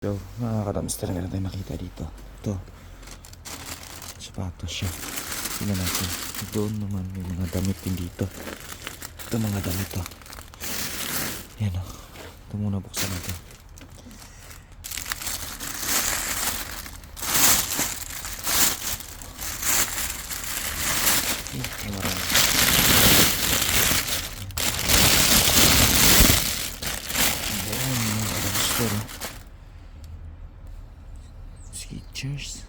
So, mga kadamster, meron tayong nakita dito. Ito, sapatos siya. Tingnan natin. Doon naman may mga damit din dito. Ito mga damit to. Yan o. Ito muna buksan natin. Ay, marami. Ayan, mga kadamster. Skechers.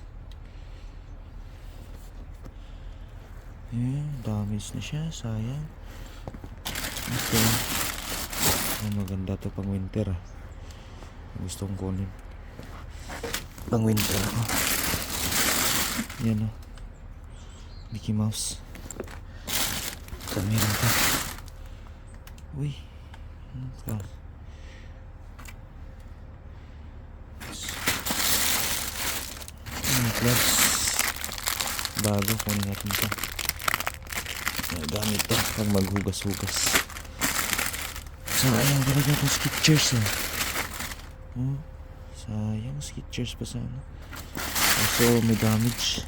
Ayan, damage na siya. Sayang. Ito. Ay, maganda to pang winter. Gusto kong kunin. Pang winter ako. Yan o. Mickey Mouse. Meron pa. Uy. Ano ka? Gloves. Bago, kunin natin ito. Gamit ito pag maghugas-hugas. Sayang talaga itong Skechers eh. Oh, sayang, Skechers pa sana. So may damage.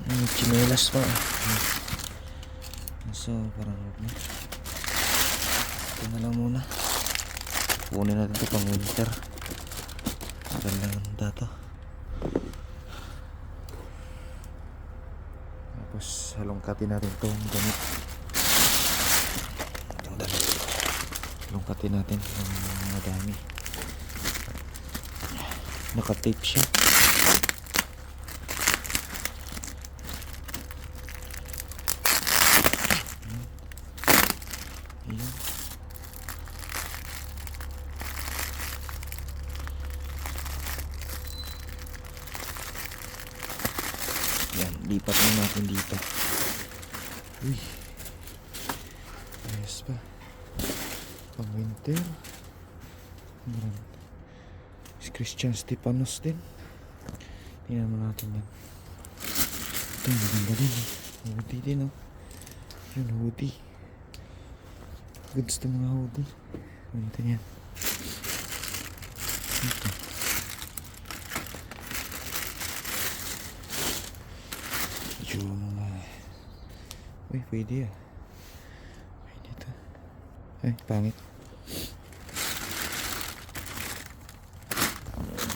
May chinelas pa. So parang ito na lang muna. Kunin natin ito pang winter. Magandang data. Tapos halongkatin natin itong damit. Itong damit. Halongkatin natin ng madami. Naka-tape siya. Ayan. Yan, lipat na natin dito. Uy. Ayos pa. Pang winter. Christian Stepanos din. Tingnan mo natin yan. Ito, maganda din. Hoodie din, oh. Yun, hoodie. Goods to mga hoodie. Ganito yan. Ito. Uy, pwede ah. Pwede ito. Ay, pangit.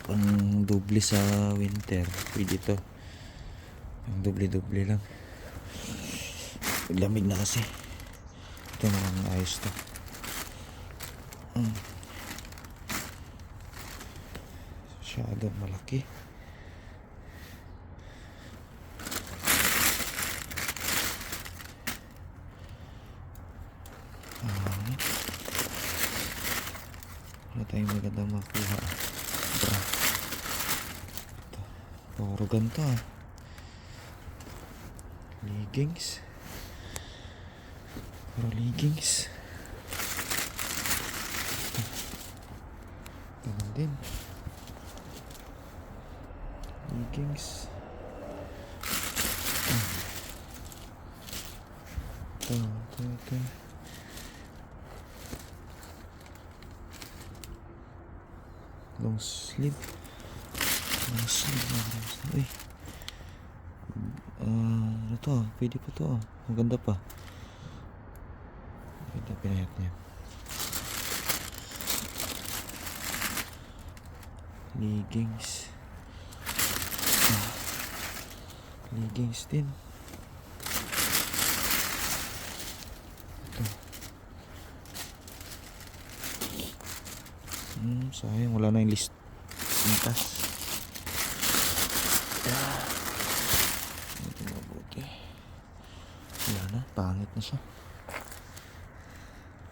Pang doble sa winter. Pwede ito. Pang doble-doble lang. Lamig na kasi. Ito naman ayos to. Masyadong malaki. Wala tayong magandang makuha. Bra. Ito. Puro ganito ah. Leggings. Puro leggings. Ito. Ganun din. Leggings. Ito. Long sleeve. Uy. Ano to? Pwede pa to. Maganda pa. Ito pinayat niya. Leggings. Leggings din. Ito. Sayang, wala na yung list. Lintas. Ito mabuti. Wala na, pangit na siya.